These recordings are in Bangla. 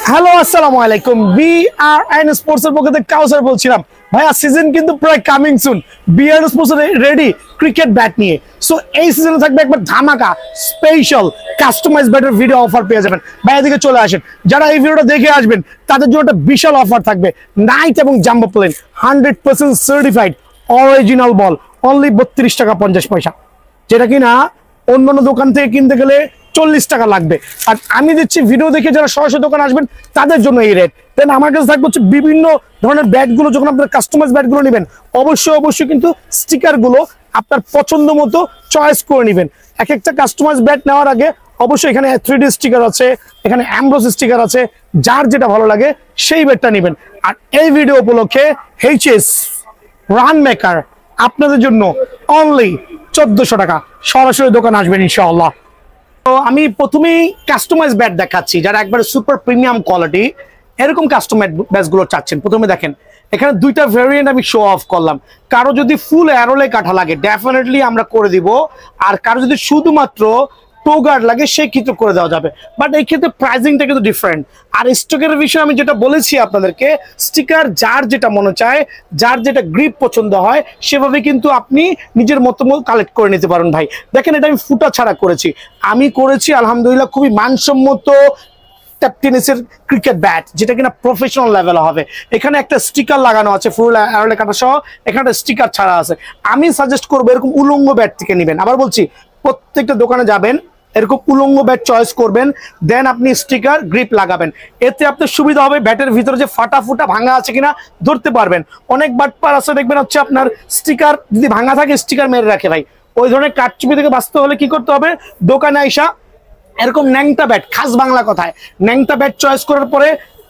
হ্যালো আসসালামু আলাইকুম বিআরএন স্পোর্টস এর পক্ষ থেকে কাউসার বলছিলাম। ভাইয়া সিজন কিন্তু প্রায় coming soon. BRN sports ready cricket bat নিয়ে। সো এই সিজনে থাকবে একবার ধামাকা স্পেশাল কাস্টমাইজ ব্যাটের ভিডিও অফার পেয়ে যাবেন। ভাইয়া দিকে চলে আসেন, যারা এই ভিডিওটা দেখে আসবেন তাদের জন্য একটা বিশাল অফার থাকবে। নাইট এবং জাম্বো প্লেন 100% সার্টিফাইড অরিজিনাল বল অনলি 32 টাকা 50 পয়সা, যেটা কিনা অন্যান্য দোকান থেকে কিনতে গেলে 40 টাকা লাগবে। আর আমি দিচ্ছি ভিডিও দেখে যারা সরাসরি দোকান আসবেন তাদের জন্য এই রেট। দেন আমার কাছে থাকবে হচ্ছে বিভিন্ন ধরনের ব্যাটগুলো, যখন আপনার কাস্টমাইজ ব্যাটগুলো নেবেন অবশ্যই কিন্তু স্টিকারগুলো আপনার পছন্দ মতো চয়েস করে নেবেন। এক একটা কাস্টমাইজ ব্যাট নেওয়ার আগে অবশ্যই এখানে 3D স্টিকার আছে, এখানে অ্যামব্রোস স্টিকার আছে, যার যেটা ভালো লাগে সেই ব্যাটটা নেবেন। আর এই ভিডিও উপলক্ষে এইচএস রান মেকার আপনাদের জন্য অনলি 1400 টাকা। সরাসরি দোকান আসবেন ইনশাআল্লাহ। তো আমি প্রথমেই কাস্টমাইজ ব্যাট দেখাচ্ছি, যারা একবারে সুপার প্রিমিয়াম কোয়ালিটি এরকম কাস্টমাইজ ব্যাটগুলো চাচ্ছেন। প্রথমে দেখেন এখানে দুইটা ভেরিয়েন্ট আমি শো অফ করলাম। কারো যদি ফুল অ্যারোলে কাঠা লাগে ডেফিনেটলি আমরা করে দিব, আর কারো যদি শুধুমাত্র টো গার্ড লাগে সেই ক্ষেত্রে করে দেওয়া যাবে। বাট এই ক্ষেত্রে প্রাইসিংটা কিন্তু ডিফারেন্ট। আর স্টকের বিষয়ে আমি যেটা বলেছি আপনাদেরকে, স্টিকার যার যেটা মনে চায়, যার যেটা গ্রিপ পছন্দ হয় সেভাবে কিন্তু আপনি নিজের মতো কালেক্ট করে নিতে পারেন। ভাই দেখেন, এটা আমি ফুটা ছাড়া করেছি, আমি করেছি আলহামদুলিল্লাহ খুবই মানসম্মত টেনিসের ক্রিকেট ব্যাট, যেটা কিনা প্রফেশনাল লেভেলে হবে। এখানে একটা স্টিকার লাগানো আছে ফুল অ্যারোলে কাটা সহ, এখানে স্টিকার ছাড়া আছে। আমি সাজেস্ট করবো এরকম উলঙ্গ ব্যাট থেকে নেবেন। আবার বলছি, প্রত্যেকটা দোকানে যাবেন এরকম উলঙ্গ ব্যাট চয়েস করবেন, দেন আপনি স্টিকার গ্রিপ লাগাবেন। এতে আপনার সুবিধা হবে, ব্যাটের ভিতরে যে ফাটা ফুটা ভাঙা আছে কিনা ধরতে পারবেন। অনেক বাটপার আছে দেখবেন হচ্ছে আপনার স্টিকার যদি ভাঙা থাকে স্টিকার মেরে রাখে। ভাই ওই ধরনের কারচুপি থেকে বাঁচতে হলে কি করতে হবে, দোকানে আইসা এরকম ন্যাংটা ব্যাট, খাস বাংলা কথায় ন্যাংটা ব্যাট চয়েস করার পরে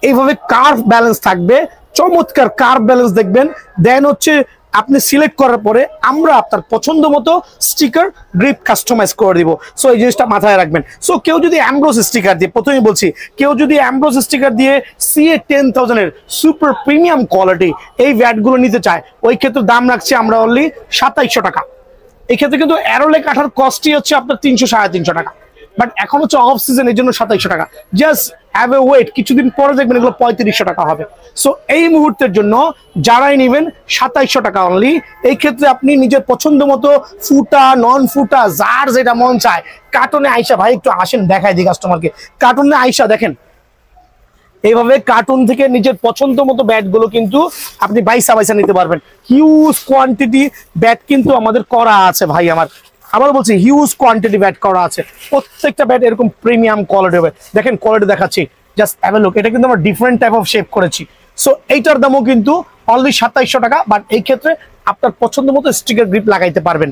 এইভাবে কার্ভ ব্যালেন্স থাকবে, চমৎকার কার্ভ ব্যালেন্স দেখবেন। দেন হচ্ছে আপনি সিলেক্ট করার পরে আমরা আপনার পছন্দ মতো স্টিকার গ্রিপ কাস্টমাইজ করে দিব। সো এই জিনিসটা মাথায় রাখবেন। সো কেউ যদি অ্যামব্রোস স্টিকার দিয়ে, প্রথমেই বলছি, কেউ যদি অ্যামব্রোস স্টিকার দিয়ে CA 10,000 এর সুপার প্রিমিয়াম কোয়ালিটি এই ব্যাটগুলো নিতে চায়, ওই ক্ষেত্রে দাম রাখছি আমরা অনলি 2700 টাকা। এই ক্ষেত্রে কিন্তু অ্যারোলে কাঠার কস্টই হচ্ছে আপনার 300 350 টাকা। বাট এখন হচ্ছে অফ সিজন, এর জন্য 2700 টাকা। জাস্ট হ্যাভ এ ওয়েট, কিছুদিন পরে দেখবেন এগুলো 3500 টাকা হবে। সো এই মুহূর্তের জন্য যারাই নেবেন 2700 টাকা অনলি। এই ক্ষেত্রে আপনি নিজের পছন্দ মতো ফুটা নন ফুটা যার যেটা মন চায় কার্টুনে আইসা, ভাই একটু আসেন দেখাই দিই কাস্টমারকে, কার্টুনে আইসা দেখেন এইভাবে কার্টুন থেকে নিজের পছন্দ মতো ব্যাটগুলো কিন্তু আপনি বাইসা নিতে পারবেন। হিউজ কোয়ান্টিটি ব্যাট কিন্তু আমাদের করা আছে ভাই। আবার বলছি হিউজ কোয়ান্টিটি ব্যাট করা আছে, প্রত্যেকটা ব্যাট এরকম প্রিমিয়াম কোয়ালিটি হবে। দেখেন কোয়ালিটি দেখাচ্ছি, জাস্ট হ্যাভ এ লুক। এটা কিন্তু আমরা ডিফারেন্ট টাইপ অফ শেপ করেছি। সো এইটার দামও কিন্তু অনলি 2700 টাকা। বাট এই ক্ষেত্রে আপনার পছন্দ মতো স্টিকার গ্রিপ লাগাইতে পারবেন।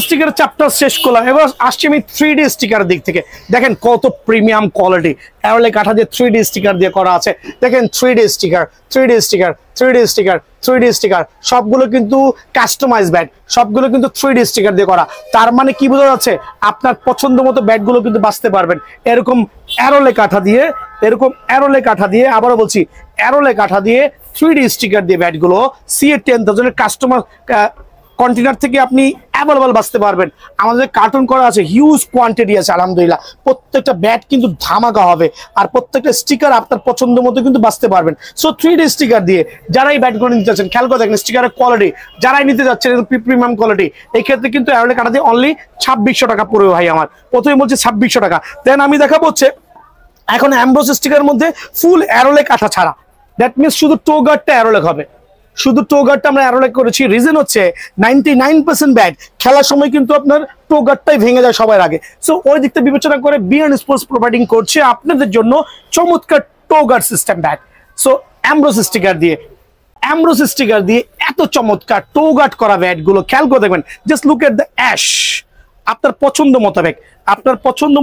স্টিকারের চ্যাপ্টার শেষ করলাম, এবার আসছি আমি 3D স্টিকারের দিক থেকে। দেখেন কত প্রিমিয়াম কোয়ালিটি, অ্যারোলে কাঠা দিয়ে 3D স্টিকার দিয়ে করা আছে। দেখেন 3D sticker, 3D sticker, 3D sticker, 3D sticker, সবগুলো কিন্তু কাস্টমাইজ ব্যাট, সবগুলো কিন্তু 3D স্টিকার দিয়ে করা। তার মানে কি বোঝা যাচ্ছে, আপনার পছন্দ মতো ব্যাটগুলো কিন্তু বাঁচতে পারবেন এরকম অ্যারোলে কাঠা দিয়ে, এরকম অ্যারোলে কাঠা দিয়ে। আবারও বলছি অ্যারোলে কাঠা দিয়ে 3D স্টিকার দিয়ে ব্যাটগুলো CA 10,000 এর কাস্টমার কন্টেনার থেকে আপনি অ্যাভেলেবল বাঁচতে পারবেন। আমাদের কার্টুন করা আছে, হিউজ কোয়ান্টিটি আছে আলহামদুলিল্লাহ। প্রত্যেকটা ব্যাট কিন্তু ধামাকা হবে, আর প্রত্যেকটা স্টিকার আপনার পছন্দ মতো কিন্তু বাঁচতে পারবেন। সো 3D স্টিকার দিয়ে যারা এই ব্যাটগুলো নিতে যাচ্ছেন, খেয়াল করে দেখেন স্টিকারের কোয়ালিটি, যারাই নিতে যাচ্ছেন প্রিমিয়াম কোয়ালিটি, এই ক্ষেত্রে কিন্তু অ্যারোলে কাটা দিয়ে অনলি 2600 টাকা পড়বে ভাই আমার। প্রথমে বলছি 2600 টাকা। দেন আমি দেখাবো হচ্ছে এখন অ্যামব্রোস স্টিকারের মধ্যে ফুল অ্যারোলে কাটা ছাড়া, দ্যাট মিনস শুধু টো গার্ডটা অ্যারোলে হবে। শুধু টো গার্ডটা আমরা অ্যারোলে করেছি, রিজন হচ্ছে 99% ব্যাট খেলার সময় কিন্তু আপনার টো গার্ডটাই ভেঙে যায় সবার আগে। সো ওই দিকটা বিবেচনা করে বিআরএন স্পোর্টস প্রোভাইডিং করছে আপনাদের জন্য চমৎকার toe guard system bat. So Ambrose sticker দিয়ে এত চমৎকার টো গার্ড করা ব্যাটগুলো খেয়াল করে দেখবেন, just look at the ash. আপনার পছন্দ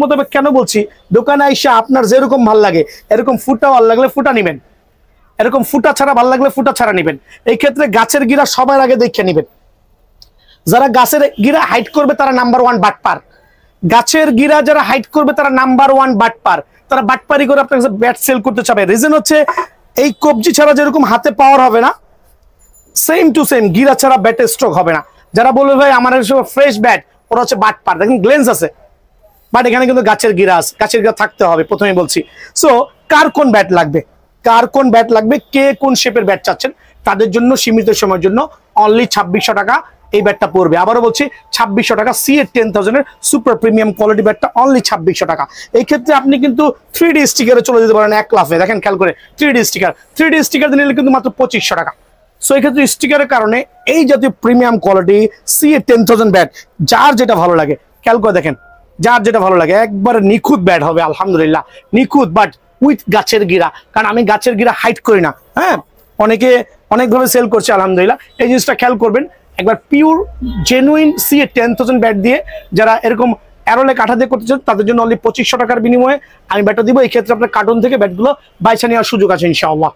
মোতাবেক, কেন বলছি, দোকানে আইসা আপনার যেরকম ভাল লাগে, এরকম ফুটা ভাল লাগলে ফুটা নিবেন, এরকম ফুটা ছাড়া ভালো লাগলে ফুটা ছাড়া নেবেন। এই ক্ষেত্রে গাছের গিরা সবার আগে দেখে নেবেন। যারা গাছের গিরা হাইট করবে তারা নাম্বার 1 বাটপার। গাছের গিরা যারা হাইট করবে তারা নাম্বার 1 বাটপার। তারা বাটপারি করে আপনার কাছে ব্যাট সেল করতে চাবে। রিজন হচ্ছে এই কবজি ছাড়া যেরকম হাতে পাওয়ার হবে না, সেম টু সেম গিরা ছাড়া ব্যাটের স্ট্রোক হবে না। যারা বলবে ভাই আমার ফ্রেশ ব্যাট, ওরা হচ্ছে বাটপার। দেখেন গ্লেন্স আছে, বাট এখানে কিন্তু গাছের গিরা আছে, গাছের গিরা থাকতে হবে প্রথমেই বলছি। সো কার কোন ব্যাট লাগবে, কে কোন শেপের ব্যাট চাচ্ছেন, তাদের জন্য সীমিত সময়ের জন্য অনলি 2600 টাকা এই ব্যাটটা পড়বে। আবারও বলছি 2600 টাকা, সিএ 10,000 এর সুপার প্রিমিয়াম কোয়ালিটি ব্যাটটা অনলি 2600 টাকা। এই ক্ষেত্রে আপনি কিন্তু 3D স্টিকারে চলে যেতে পারেন এক লাফে। দেখেন খেয়াল করে 3D স্টিকার নিলে কিন্তু মাত্র 2500 টাকা। সো এই ক্ষেত্রে স্টিকারের কারণে এই জাতীয় প্রিমিয়াম কোয়ালিটি সিএ 10,000 ব্যাট যার যেটা ভালো লাগে, খেয়াল করে দেখেন, যার যেটা ভালো লাগে একবারে নিখুঁত ব্যাট হবে আলহামদুলিল্লাহ, নিখুঁত বাট উইথ গাছের গিরা, কারণ আমি গাছের গিরা হাইট করি না। হ্যাঁ, অনেকে অনেকভাবে সেল করছে আলহামদুলিল্লাহ, এই জিনিসটা খেয়াল করবেন। একবার পিওর জেনুইন সিএ 10,000 ব্যাট দিয়ে যারা এরকম অ্যারোলে কাঠা দিয়ে করতে চান তাদের জন্য অনলি 2500 টাকার বিনিময়ে আমি ব্যাটটা দিব। এই ক্ষেত্রে আপনার কার্টুন থেকে ব্যাটগুলো বাইছা নেওয়ার সুযোগ আছে ইনশাআল্লাহ।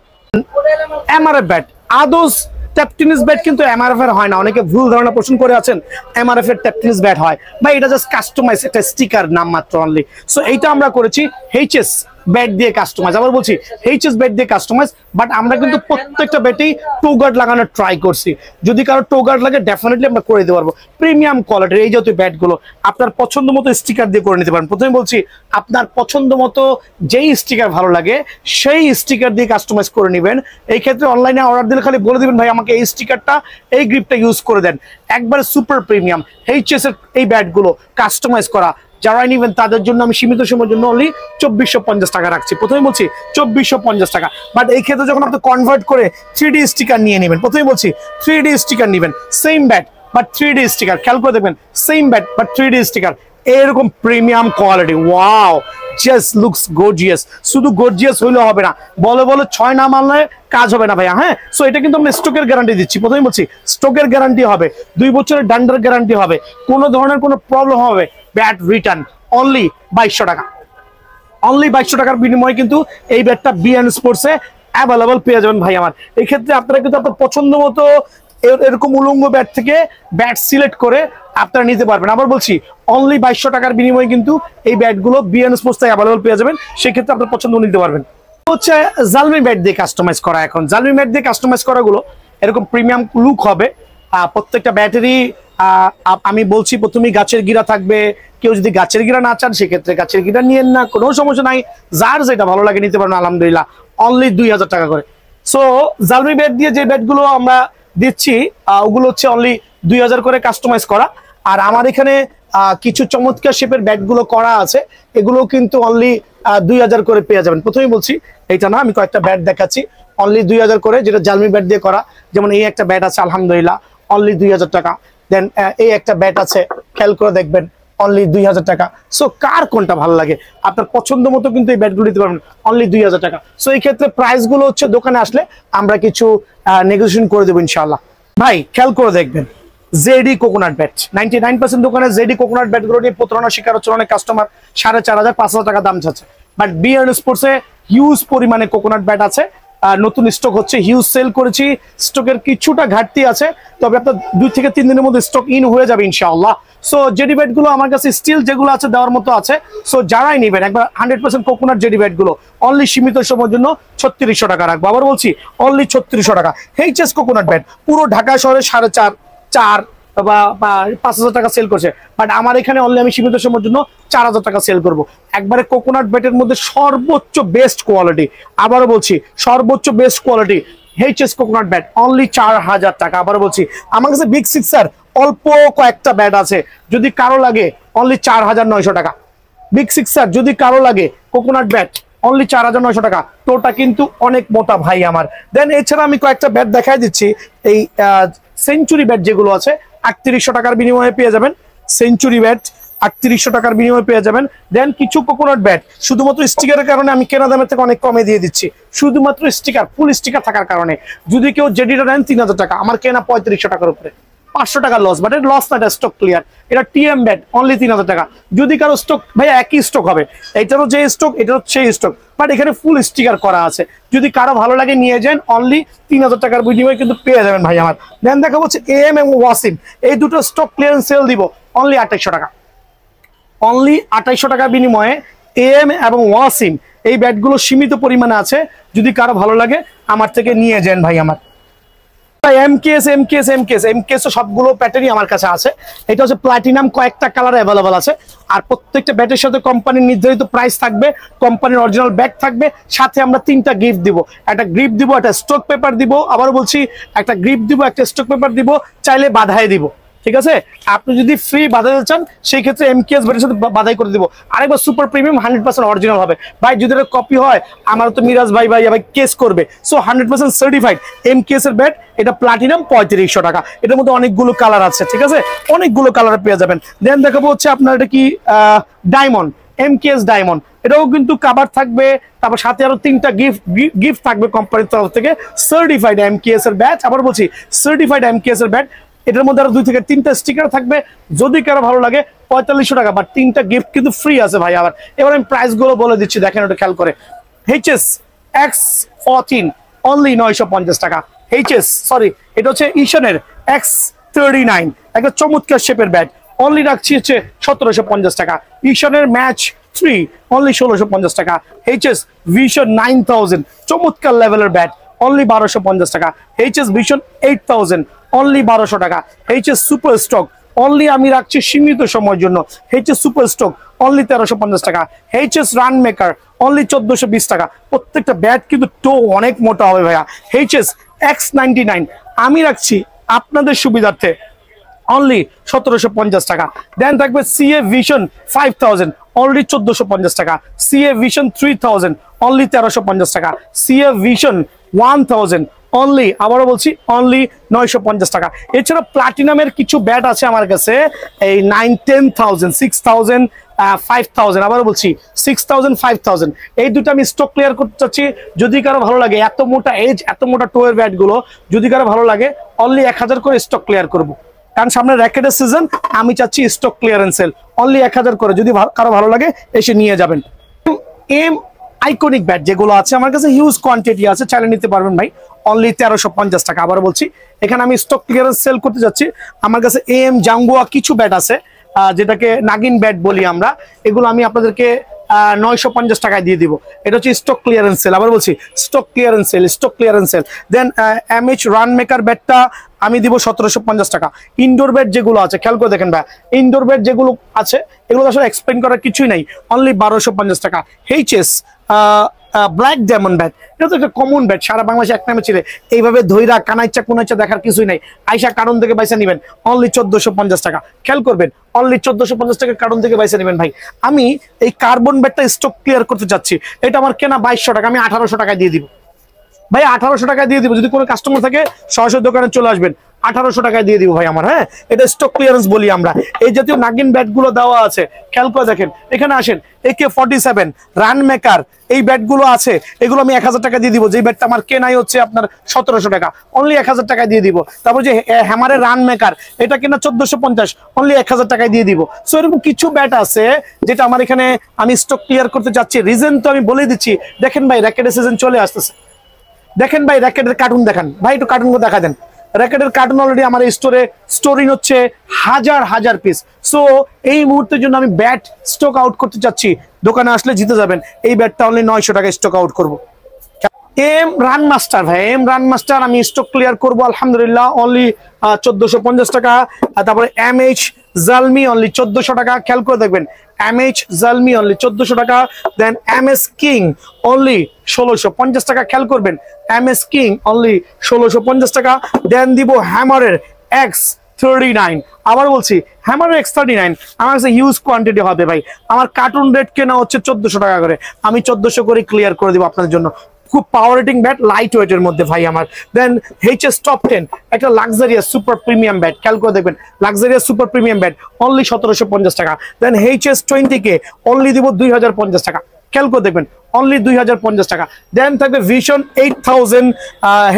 এমআরএফ ব্যাট, আদৌস ট্যাপ টেনিস ব্যাট কিন্তু এমআরএফ এর হয় না, অনেকে ভুল ধারণা পোষণ করে আছেন এমআরএফ এর ট্যাপ টেনিস ব্যাট হয়, বা এটা জাস্ট কাস্টমাইজ একটা স্টিকার নাম মাত্র অনলি। সো এইটা আমরা করেছি এইচএস ব্যাট দিয়ে কাস্টমাইজ, আবার বলছি এইচএস ব্যাট দিয়ে কাস্টমাইজ, বাট আমরা কিন্তু প্রত্যেকটা ব্যাটেই টো গার্ড লাগানোর ট্রাই করছি। যদি কারো টো গার্ড লাগে ডেফিনেটলি আমরা করে দিতে পারবো। প্রিমিয়াম কোয়ালিটির এই জাতীয় ব্যাটগুলো আপনার পছন্দ মতো স্টিকার দিয়ে করে নিতে পারেন। প্রথমে বলছি আপনার পছন্দ মতো যেই স্টিকার ভালো লাগে সেই স্টিকার দিয়ে কাস্টমাইজ করে নেবেন। এই ক্ষেত্রে অনলাইনে অর্ডার দিলে খালি বলে দিবেন ভাই আমাকে এই স্টিকারটা এই গ্রিপটা ইউজ করে দেন, একবারে সুপার প্রিমিয়াম এইচএস এর এই ব্যাটগুলো কাস্টমাইজ করা যারা নিবেন তাদের জন্য আমি সীমিত সময়ের জন্য অনলি 2450 টাকা রাখছি। প্রথমে বলছি 2450 টাকা, বাট এই ক্ষেত্রে যখন আপনি কনভার্ট করে 3D স্টিকার নিয়ে নেবেন, প্রথমে বলছি 3D স্টিকার নেবেন, same bat but 3D sticker, খেয়াল করে দেখবেন same bat but 3D sticker, এরকম premium quality, wow just looks gorgeous. শুধু গর্জিয়াস হইলে হবে না, বলে 6 না মানলে কাজ হবে না ভাইয়া। হ্যাঁ, সো এটা কিন্তু আমরা স্টকের গ্যারান্টি দিচ্ছি। প্রথমে বলছি স্টকের গ্যারান্টি হবে, 2 বছরের ডান্ডার গ্যারান্টি হবে, কোনো ধরনের কোনো প্রবলেম হবে ব্যাট রিটার্ন অনলি 2200 টাকা। অনলি 2200 টাকার বিনিময়ে কিন্তু এই ব্যাটটা বিএন স্পোর্টসে অ্যাভেলেবল পেয়ে যাবেন ভাই আমার। এই ক্ষেত্রে আপনারা কিন্তু আপনার পছন্দ মতো এরকম উলঙ্গ ব্যাট থেকে ব্যাট সিলেক্ট করে আপনারা নিতে পারবেন। আবার বলছি অনলি 2200 টাকার বিনিময়ে কিন্তু এই ব্যাটগুলো বিএন স্পোর্টস থেকে অ্যাভেলেবল পেয়ে যাবেন, সেক্ষেত্রে আপনার পছন্দ নিতে পারবেন। হচ্ছে জালমি ব্যাট দিয়ে কাস্টমাইজ করা, এখন জালমি ব্যাট দিয়ে কাস্টমাইজ করাগুলো এরকম প্রিমিয়াম লুক হবে। প্রত্যেকটা ব্যাটারি আমি বলছি প্রথমেই গাছের গিরা থাকবে, কেউ যদি গাছের গিরা না চান সেক্ষেত্রে গাছের গিরা নিয়েন না, কোনো সমস্যা নাই, যার যেটা ভালো লাগে নিতে পারেন আলহামদুলিল্লাহ। অনলি 2000 টাকা করে। সো জালমি ব্যাট দিয়ে যে ব্যাটগুলো আমরা দিচ্ছি ওগুলো হচ্ছে অনলি 2000 করে কাস্টমাইজ করা। আর আমার এখানে কিছু চমৎকার শেপের ব্যাটগুলো করা আছে, এগুলো কিন্তু অনলি 2000 করে পেয়ে যাবেন। প্রথমেই বলছি এইটা না, আমি কয়েকটা ব্যাট দেখাচ্ছি অনলি 2000 করে, যেটা জালমি ব্যাট দিয়ে করা। যেমন এই একটা ব্যাট আছে আলহামদুলিল্লাহ অনলি 2000 টাকা। দেন এই একটা ব্যাট আছে, খেয়াল করে দেখবেন অনলি 2000 টাকা। সো কার কোনটা ভালো লাগে আপনার পছন্দ মতো কিন্তু এই ব্যাটগুলো নিতে পারবেন অনলি 2000 টাকা। সো এই ক্ষেত্রে প্রাইস গুলো হচ্ছে দোকানে আসলে আমরা কিছু নেগোসিয়েশন করে দেবো ইনশাআল্লাহ। ভাই খেয়াল করে দেখবেন জেডি কোকোনাট ব্যাট, 99% দোকানে জেডি কোকোনাট ব্যাট গুলো নিয়ে প্রতারণার শিকার হচ্ছে অনেক কাস্টমার, 4500 5000 টাকা দাম চাচ্ছে। বাট বিএন স্পোর্টসে হিউজ পরিমাণে কোকোনাট ব্যাট আছে, নতুন স্টক হচ্ছে, হিউজ সেল করেছি, স্টকের কিছুটা ঘাটতি আছে, তবে আপনার 2 থেকে 3 দিনের মধ্যে স্টক ইন হয়ে যাবে ইনশাআল্লাহ। সো জেডি ব্যাট গুলো আমার কাছে স্টিল যেগুলো আছে দেওয়ার মতো আছে। সো যারাই নেবেন একবার 100% কোকোনাট জেডি ব্যাট গুলো অনলি সীমিত সময়ের জন্য 3600 টাকা রাখবো। আবার বলছি অনলি 3600 টাকা। এইচএস কোকোনাট ব্যাট পুরো ঢাকা শহরে 4.5 4 বা 5000 টাকা সেল করছে, বাট আমার এখানে অনলি আমি সীমিত সময়ের জন্য 4000 টাকা সেল করব। একবারে কোকোনাট ব্যাটের মধ্যে সর্বোচ্চ বেস্ট কোয়ালিটি, আবারও বলছি সর্বোচ্চ best quality HS coconut bat only 4000 টাকা। আবারও বলছি আমার কাছে বিগ সিক্সার অল্প কয়েকটা ব্যাট আছে, যদি কারো লাগে অনলি 4900 টাকা। বিগ সিক্সার যদি কারো লাগে কোকোনাট ব্যাট অনলি 4900 টাকা। তোটা কিন্তু অনেক মোটা ভাই আমার। দেন এছাড়া আমি কয়েকটা ব্যাট দেখাই দিচ্ছি, এই সেঞ্চুরি ব্যাট যেগুলো আছে 3800 টাকার বিনিময়ে পেয়ে যাবেন। সেঞ্চুরি ব্যাট 3800 টাকার বিনিময়ে পেয়ে যাবেন। দেন কিছু কোকোনাট ব্যাট শুধুমাত্র স্টিকারের কারণে আমি কেনা দামের থেকে অনেক কমে দিয়ে দিচ্ছি, শুধুমাত্র স্টিকার, ফুল স্টিকার থাকার কারণে। যদি কেউ জেডিটা নেন 3000 টাকা, আমার কেনা 3500 টাকার উপরে, 500 টাকা লস, বাট এটা লস না, এটা স্টক ক্লিয়ার। এটা টিএম ব্যাট অনলি 3000 টাকা। যদি কারো স্টক ভাই একই স্টক হবে, এটারও যে স্টক এটারও সেই স্টক, বাট এখানে ফুল স্টিকার করা আছে, যদি কারো ভালো লাগে নিয়ে যান অনলি 3000 টাকার বিনিময়ে কিন্তু পেয়ে যাবেন ভাই আমার। দেন দেখা হচ্ছে এএম এবং ওয়াসিম, এই দুটো স্টক ক্লিয়ারেন্স সেল দিব অনলি 2800 টাকা। অনলি 2800 টাকার বিনিময়ে এএম এবং ওয়াসিম এই ব্যাটগুলো সীমিত পরিমাণে আছে, যদি কারো ভালো লাগে আমার থেকে নিয়ে যান ভাই আমার। এমকেএস সবগুলো প্যাটার্নই আমার কাছে আছে। এটা হচ্ছে প্লাটিনাম, কয়েকটা কালার অ্যাভেলেবল আছে। আর প্রত্যেকটা ব্যাটের সাথে কোম্পানির নির্ধারিত প্রাইস থাকবে, কোম্পানির অরিজিনাল ব্যাগ থাকবে, সাথে আমরা 3টা গিফট দিব। একটা গ্রিপ দিব, একটা স্টক পেপার দিব, আবার বলছি একটা গ্রিপ দিব, একটা স্টক পেপার দিব, চাইলে বাধাই দিব। ঠিক আছে, আপনি যদি ফ্রি বাধাতে চান সেই ক্ষেত্রে এমকেএস ব্যাটের সাথে বাধাই করে দিব। আরেকবার সুপার প্রিমিয়াম 100% অরিজিনাল হবে ভাই। যদি এটা কপি হয় আমার তো মিরাজ ভাই কেস করবে। সো 100% সার্টিফাইড এমকেএস এর ব্যাট। এটা প্লাটিনাম 3500 টাকা। এটার মধ্যে অনেকগুলো কালার আছে, ঠিক আছে, অনেকগুলো কালার পেয়ে যাবেন। দেন দেখাবো হচ্ছে আপনার এটা কি ডায়মন্ড, এমকেএস ডায়মন্ড। এটাও কিন্তু কাভার থাকবে, তারপর সাথে আরো 3টা গিফট থাকবে কোম্পানির তরফ থেকে। সার্টিফাইড এমকেএস এর ব্যাট, আবার বলছি সার্টিফাইড এমকেএস এর ব্যাট। এটার মধ্যে আরো 2 থেকে 3টা স্টিকার থাকবে। যদি কারো ভালো লাগে 4500 টাকা, বাট 3টা গিফট কিন্তু ফ্রি আছে ভাই। আবার এবার আমি প্রাইস গুলো বলে দিচ্ছি, দেখেন ওটা খেয়াল করে। HS X14 অনলি 950 টাকা। এটা হচ্ছে ঈশানের X39, একটা চমৎকার শেপের ব্যাট, অনলি রাখছি হচ্ছে 1750 টাকা। ঈশানের ম্যাচ 3 অনলি 1650 টাকা। HS Vision 9000 চমৎকার লেভেলের ব্যাট, অনলি 1250 টাকা। HS Vision 8000 অনলি 1200 টাকা। HS সুপার স্টক অনলি আমি রাখছি সীমিত সময়ের জন্য। HS সুপার স্টক অনলি 1350 টাকা। HS রান মেকার অনলি 1420 টাকা। প্রত্যেকটা ব্যাট কিন্তু টো অনেক মোটা হবে ভাইয়া। HS X99 আমি রাখছি আপনাদের সুবিধার্থে অনলি 1750 টাকা। দেন থাকবে CA Vision 5000 অনলি 1450 টাকা। CA Vision 3000 অনলি 1350 টাকা। CA Vision 1000 অনলি, আবারও বলছি অনলি 950 টাকা। এছাড়া প্লাটিনামের কিছু ব্যাট আছে আমার কাছে, এই 9-10,000, 6,000, 5,000, আবারও বলছি 6,000, 5,000। এই দুটো আমি স্টক ক্লিয়ার করতে চাচ্ছি। যদি কারো ভালো লাগে, এত মোটা এজ, এত মোটা টোয়ের ব্যাট গুলো যদি কারো ভালো লাগে, অনলি 1000 করে স্টক ক্লিয়ার করবো। কারণ সামনে র্যাকেটের সিজন, আমি চাচ্ছি স্টক ক্লিয়ারেন্স সেল, অনলি 1000 করে। যদি কারো ভালো লাগে এসে নিয়ে যাবেন। এম আইকনিক ব্যাট যেগুলো আছে আমার কাছে হিউজ কোয়ান্টিটি আছে, চাইলে নিতে পারবেন ভাই, অনলি 1350 টাকা। আবার বলছি এখানে আমি স্টক ক্লিয়ারেন্স সেল করতে যাচ্ছি। আমার কাছে AM জাঙ্গুয়া কিছু ব্যাট আছে, যেটাকে নাগিন ব্যাট বলি আমরা, এগুলো আমি আপনাদেরকে 950 টাকায় দিয়ে দিব। এটা হচ্ছে স্টক ক্লিয়ারেন্স সেল। আবার বলছি স্টক ক্লিয়ারেন্স সেল। দেন MH রান মেকার ব্যাটটা আমি দিব 1750 টাকা। ইনডোর ব্যাট যেগুলো আছে খেয়াল করে দেখেন ভাই, ইনডোর ব্যাট যেগুলো আছে এগুলো আসলে এক্সপ্লেন করার কিছুই নাই, অনলি 1250 টাকা। HS ব্ল্যাক ডায়মন্ড ব্যাট, এটা তো একটা কমন ব্যাট, সারা বাংলাদেশে এক নামে ছিলে। এইভাবে ধৈরা কানাইচা কোনাইচা দেখার কিছুই নাই, আইসা কারণ থেকে বাইসা নিবেন, অনলি 1450 টাকা। খেয়াল করবেন অনলি 1450 টাকা কারণ থেকে বাইসা নিবেন ভাই। আমি এই কার্বন ব্যাটটা স্টক ক্লিয়ার করতে চাচ্ছি। এটা আমার কেনা 2200 টাকা, আমি 1800 টাকা দিয়ে দিব ভাই, 1800 টাকা দিয়ে দিব। যদি কোনো কাস্টমার থাকে সরাসরি দোকানে চলে আসবেন, 1800 টাকায় দিয়ে দিব ভাই আমার। হ্যাঁ, এটা স্টক ক্লিয়ারেন্স বলি আমরা। এই জাতীয় নাগিন ব্যাট গুলো দেওয়া আছে, খেয়াল করে দেখেন। এখানে আসেন, AK47 রান মেকার, এই ব্যাট গুলো আছে, এগুলো আমি 1000 টাকা দিয়ে দিব। যে ব্যাটটা আমার কেনাই হচ্ছে আপনার 1700 টাকা, অনলি 1000 টাকায় দিয়ে দিব। তারপর যে হ্যামারের রান মেকার, এটা কিনা 1450, অনলি 1000 টাকায় দিয়ে দিব। সো এরকম কিছু ব্যাট আছে যেটা আমার এখানে আমি স্টক ক্লিয়ার করতে চাচ্ছি। রিজন তো আমি বলে দিচ্ছি। দেখেন ভাই, র্যাকেটের সিজন চলে আসতেছে। দেখেন ভাই, র্যাকেটের কার্টুন দেখান ভাই, একটু কার্টুনগুলো দেখা দেন। র্যাকেটের কার্টুন অলরেডি আমার স্টোরে স্টোরিং হচ্ছে হাজার পিস। সো এই মুহূর্তের জন্য আমি ব্যাট স্টক আউট করতে চাচ্ছি। দোকানে আসলে জিতে যাবেন। এই ব্যাটটা অনলি 900 টাকায় স্টক আউট করবো। এম রান মাস্টার ভাই, এম রান মাস্টার আমি স্টক ক্লিয়ার করবো আলহামদুলিল্লাহ, অনলি 1450 টাকা। তারপরে MH জালমি অনলি 1400 টাকা। খেয়াল করে দেখবেন, MH জালমি অনলি 1400 টাকা। দেন MS কিং অনলি 1650 টাকা। খেয়াল করবেন, MS কিং অনলি 1650 টাকা। দেন দিব হ্যামারের X39। আবার বলছি হ্যামারের X39 আমার কাছে হিউজ কোয়ান্টিটি হবে ভাই। আমার কার্টুন রেট কেনা হচ্ছে 1400 টাকা করে, আমি 1400 করে ক্লিয়ার করে দিব আপনাদের জন্য। খুব পাওয়ার রেটিং ব্যাট, লাইট ওয়েটের মধ্যে ভাই আমার। দেন HS টপ 10 একটা লাক্সারিয়াস সুপার প্রিমিয়াম ব্যাট, খেয়াল করে দেখবেন, luxurious super premium bat only 1750 টাকা। দেন HS20K অনলি দিব 2050 টাকা। খেয়াল করে দেখবেন, অনলি 2050 টাকা। দেন থাকবে Vision 8000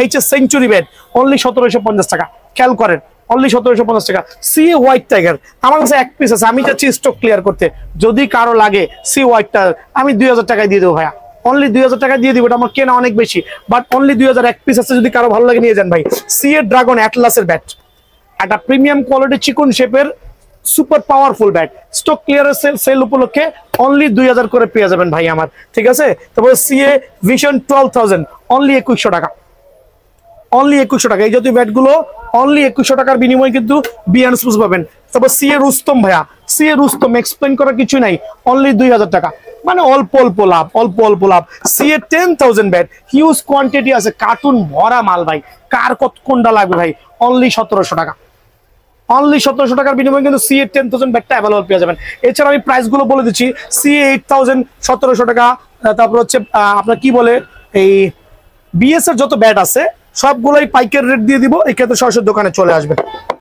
HS century bat only 1750 টাকা। খেয়াল করেন, অনলি 1750 টাকা। CA হোয়াইট টাইগার আমার কাছে এক পিস আছে, আমি চাচ্ছি স্টক ক্লিয়ার করতে। যদি কারো লাগে CA হোয়াইট টাইগার আমি 2000 টাকায় দিয়ে দেবো ভাইয়া, অনলি 2000 টাকা দিয়ে দিব। এটা আমার কেনা অনেক বেশি, বাট অনলি 2000 এক পিস আছে। যদি কারো ভালো লাগে নিয়ে যান ভাই। CA ড্রাগন অ্যাটলাসের ব্যাট, একটা প্রিমিয়াম কোয়ালিটি চিকন শেপের super powerful bat, stock clearance sale উপলক্ষে অনলি 2000 করে পেয়ে যাবেন ভাই আমার, ঠিক আছে। তারপরে CA Vision 12000 অনলি 2100 টাকা। অনলি 2100 টাকা। এই জাতীয় ব্যাট গুলো অনলি 2100 টাকার বিনিময়ে কিন্তু বিয়ান স্পোর্টস পাবেন। তারপর সিএ রুস্তম ভাইয়া, সিএ রুস্তম এক্সপ্লেন করার কিছু নাই, অনলি 2000 টাকা, মানে অল্প অল্প লাভ, অল্প অল্প লাভ। সিএ 10,000 ব্যাট, হিউজ কোয়ান্টিটি আছে, কার্টুন ভরা মাল ভাই, কার কত কোনটা লাগবে ভাই, অনলি 1700 টাকা। অনলি 1700 টাকার বিনিময়ে কিন্তু সিএ 10,000 ব্যাটটা অ্যাভেলেবল পেয়ে যাবেন। এছাড়া আমি প্রাইস গুলো বলে দিচ্ছি, সিএ 8000 1700 টাকা। তারপর হচ্ছে আপনার কি বলে এই বিএস এর যত ব্যাট আছে সবগুলোই পাইকারি রেট দিয়ে দিব, এই ক্ষেত্রে সরাসরি দোকানে চলে আসবে।